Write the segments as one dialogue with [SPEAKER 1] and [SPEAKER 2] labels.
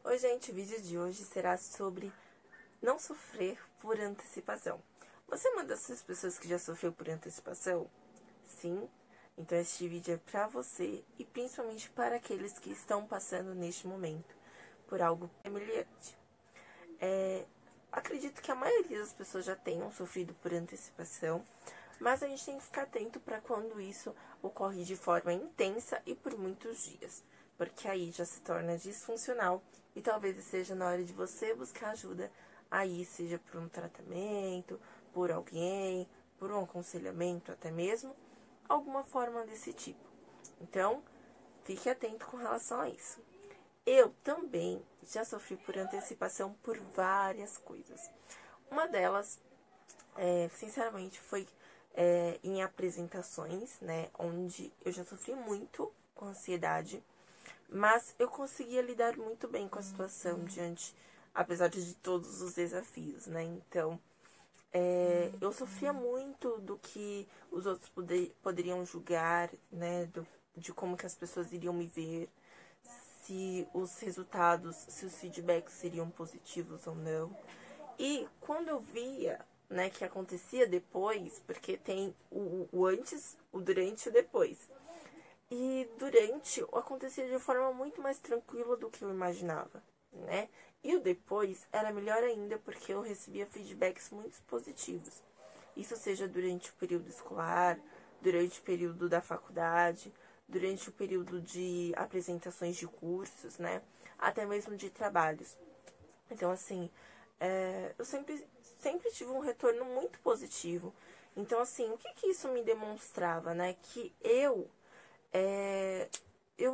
[SPEAKER 1] Oi, gente, o vídeo de hoje será sobre não sofrer por antecipação. Você é uma dessas pessoas que já sofreu por antecipação? Sim? Então este vídeo é para você e principalmente para aqueles que estão passando neste momento por algo semelhante. Acredito que a maioria das pessoas já tenham sofrido por antecipação, mas a gente tem que ficar atento para quando isso ocorre de forma intensa e por muitos dias, porque aí já se torna disfuncional e talvez seja na hora de você buscar ajuda, aí seja por um tratamento, por alguém, por um aconselhamento até mesmo, alguma forma desse tipo. Então, fique atento com relação a isso. Eu também já sofri por antecipação por várias coisas. Uma delas, sinceramente, foi em apresentações, né? Onde eu já sofri muito com ansiedade, mas eu conseguia lidar muito bem com a situação apesar de todos os desafios, né? Então, eu sofria muito do que os outros poderiam julgar, né? De como que as pessoas iriam me ver, se os resultados, se os feedbacks seriam positivos ou não. E quando eu via, né, que acontecia depois, porque tem o antes, o durante e o depois. E durante acontecia de forma muito mais tranquila do que eu imaginava, né? E o depois era melhor ainda porque eu recebia feedbacks muito positivos. Isso seja durante o período escolar, durante o período da faculdade, durante o período de apresentações de cursos, né? Até mesmo de trabalhos. Então, assim, eu sempre tive um retorno muito positivo. Então, assim, o que isso me demonstrava, né? Que eu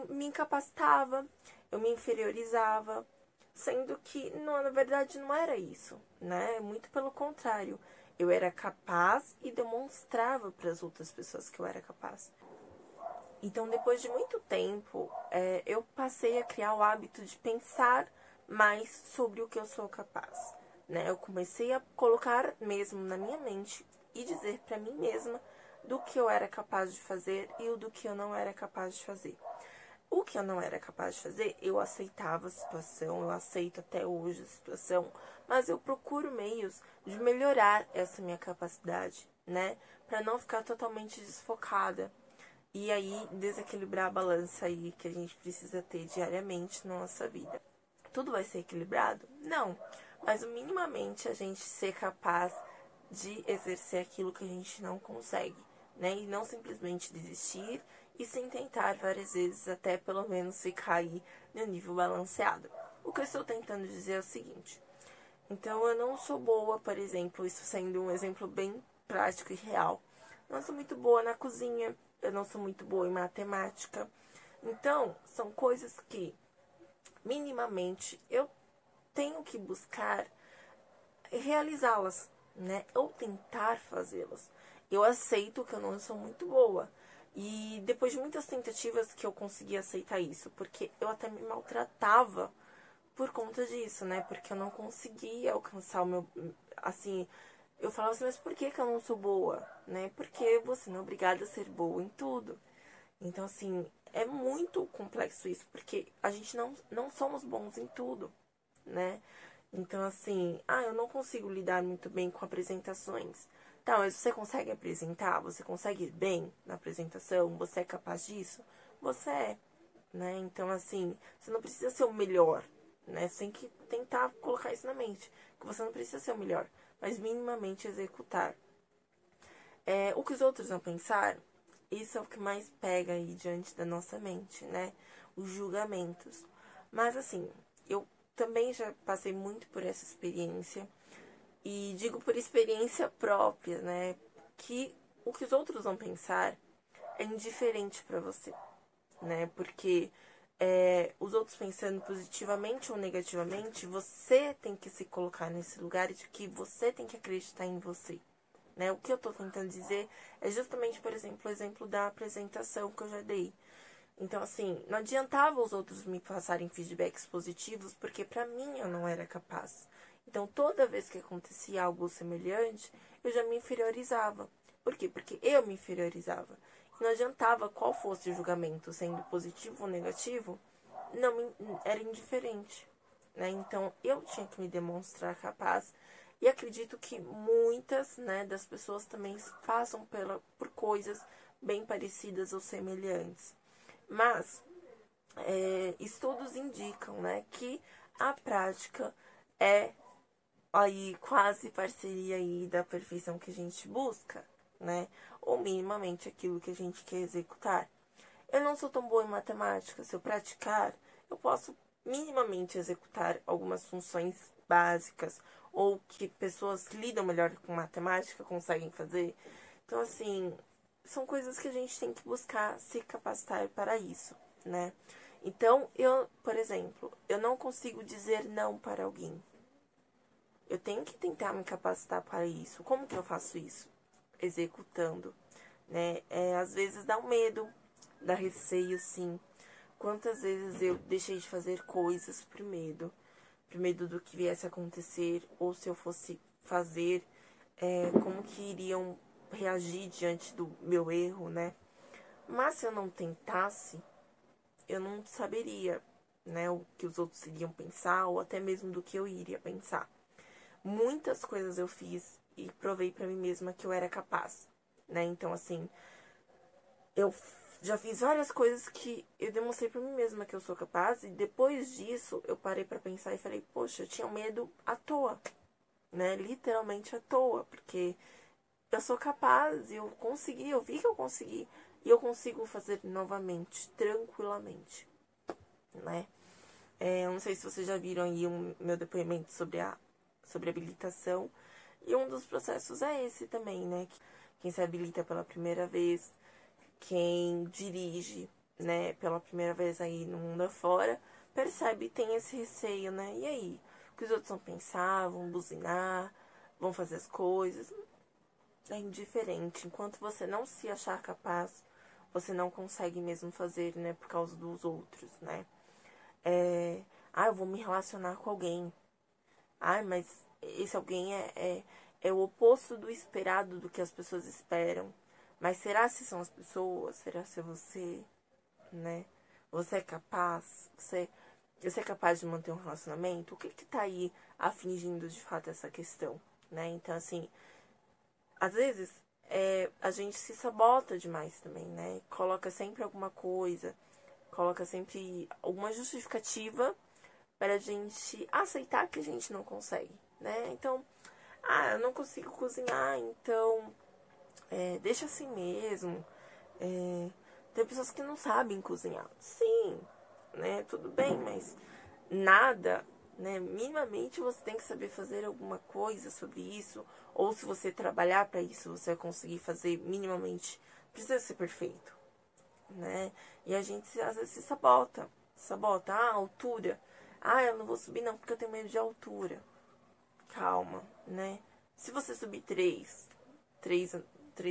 [SPEAKER 1] me incapacitava, eu me inferiorizava, sendo que, não, na verdade, não era isso, né? Muito pelo contrário. Eu era capaz e demonstrava para as outras pessoas que eu era capaz. Então, depois de muito tempo, eu passei a criar o hábito de pensar mais sobre o que eu sou capaz, né? Eu comecei a colocar mesmo na minha mente e dizer para mim mesma do que eu era capaz de fazer e o do que eu não era capaz de fazer. O que eu não era capaz de fazer, eu aceitava a situação, eu aceito até hoje a situação, mas eu procuro meios de melhorar essa minha capacidade, né? Para não ficar totalmente desfocada. E aí, desequilibrar a balança aí que a gente precisa ter diariamente na nossa vida. Tudo vai ser equilibrado? Não. Mas minimamente a gente ser capaz de exercer aquilo que a gente não consegue, né? E não simplesmente desistir e sim tentar várias vezes até pelo menos ficar aí no nível balanceado. O que eu estou tentando dizer é o seguinte. Então, eu não sou boa, por exemplo, isso sendo um exemplo bem prático e real. Não sou muito boa na cozinha, eu não sou muito boa em matemática. Então, são coisas que, minimamente, eu tenho que buscar realizá-las, né? Ou tentar fazê-las. Eu aceito que eu não sou muito boa. E depois de muitas tentativas que eu consegui aceitar isso, porque eu até me maltratava por conta disso, né? Porque eu não conseguia alcançar o meu... Assim, eu falava assim, mas por que eu não sou boa? Né? Porque você não é obrigada a ser boa em tudo. Então, assim, é muito complexo isso, porque a gente não somos bons em tudo, né? Então, assim, eu não consigo lidar muito bem com apresentações. Tá, mas você consegue apresentar? Você consegue ir bem na apresentação? Você é capaz disso? Você é, né? Então, assim, você não precisa ser o melhor, né? Você tem que tentar colocar isso na mente, que você não precisa ser o melhor, mas minimamente executar. O que os outros vão pensar, isso é o que mais pega aí diante da nossa mente, né? Os julgamentos. Mas, assim, eu também já passei muito por essa experiência. E digo por experiência própria, né? Que o que os outros vão pensar é indiferente para você, né? Porque os outros pensando positivamente ou negativamente, você tem que se colocar nesse lugar de que você tem que acreditar em você. Né? O que eu tô tentando dizer é justamente, por exemplo, o exemplo da apresentação que eu já dei. Então, assim, não adiantava os outros me passarem feedbacks positivos, porque pra mim eu não era capaz. Então, toda vez que acontecia algo semelhante, eu já me inferiorizava. Por quê? Porque eu me inferiorizava. E não adiantava qual fosse o julgamento, sendo positivo ou negativo, não me, era indiferente. né? Então, eu tinha que me demonstrar capaz. E acredito que muitas, né, das pessoas também passam por coisas bem parecidas ou semelhantes. Mas, estudos indicam, né, que a prática é aí quase parceria aí da perfeição que a gente busca, né? Ou minimamente aquilo que a gente quer executar. Eu não sou tão boa em matemática. Se eu praticar, eu posso minimamente executar algumas funções básicas ou que pessoas que lidam melhor com matemática conseguem fazer. Então, assim, são coisas que a gente tem que buscar se capacitar para isso, né? Então, por exemplo, eu não consigo dizer não para alguém. Eu tenho que tentar me capacitar para isso. Como que eu faço isso? Executando, né? Às vezes dá um medo, dá receio, sim. Quantas vezes eu deixei de fazer coisas por medo do que viesse a acontecer, ou se eu fosse fazer, como que iriam reagir diante do meu erro, né? Mas se eu não tentasse, eu não saberia, né, o que os outros iriam pensar, ou até mesmo do que eu iria pensar. Muitas coisas eu fiz e provei para mim mesma que eu era capaz, né? Então, assim, eu já fiz várias coisas que eu demonstrei para mim mesma que eu sou capaz, e depois disso eu parei para pensar e falei, poxa, eu tinha medo à toa, né? Literalmente à toa, porque eu sou capaz e eu consegui, eu vi que eu consegui e eu consigo fazer novamente, tranquilamente, né? Eu não sei se vocês já viram aí meu depoimento sobre habilitação. E um dos processos é esse também, né? Quem se habilita pela primeira vez, quem dirige, né, pela primeira vez aí no mundo afora, percebe e tem esse receio, né? E aí? O que os outros vão pensar, vão buzinar, vão fazer as coisas. É indiferente. Enquanto você não se achar capaz, você não consegue mesmo fazer, né, por causa dos outros, né? Eu vou me relacionar com alguém. Mas esse alguém é o oposto do esperado, do que as pessoas esperam. Mas será se são as pessoas? Será se é você, né? Você é capaz? Você é capaz de manter um relacionamento? O que que tá aí afligindo de fato essa questão, né? Então, assim, às vezes a gente se sabota demais também, né? Coloca sempre alguma coisa, coloca sempre alguma justificativa para a gente aceitar que a gente não consegue, né? Então, eu não consigo cozinhar, então deixa assim mesmo. Tem pessoas que não sabem cozinhar. Sim, né? Tudo bem, mas nada, né? Minimamente você tem que saber fazer alguma coisa sobre isso. Ou se você trabalhar para isso, você vai conseguir fazer minimamente. Precisa ser perfeito, né? E a gente às vezes se sabota. Sabota, a altura. Eu não vou subir não porque eu tenho medo de altura. Calma, né? Se você subir três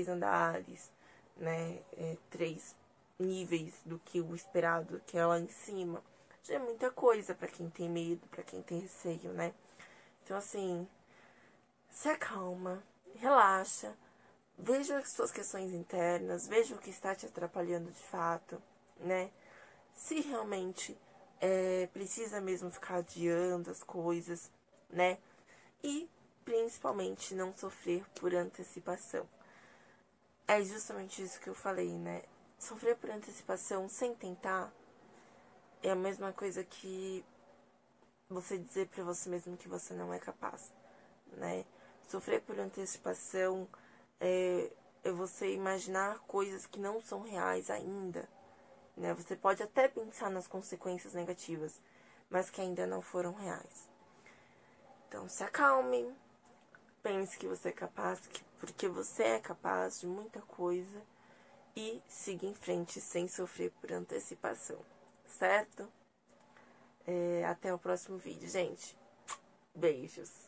[SPEAKER 1] andares, né? Três níveis do que o esperado, que é lá em cima, já é muita coisa para quem tem medo, para quem tem receio, né? Então, assim, se acalma, relaxa, veja as suas questões internas, veja o que está te atrapalhando de fato, né? Se realmente precisa mesmo ficar adiando as coisas, né? E principalmente não sofrer por antecipação. É justamente isso que eu falei, né? Sofrer por antecipação sem tentar é a mesma coisa que você dizer para você mesmo que você não é capaz, né? Sofrer por antecipação é você imaginar coisas que não são reais ainda, né? Você pode até pensar nas consequências negativas, mas que ainda não foram reais. Então, se acalme, pense que você é capaz, porque você é capaz de muita coisa e siga em frente sem sofrer por antecipação, certo? Até o próximo vídeo, gente. Beijos.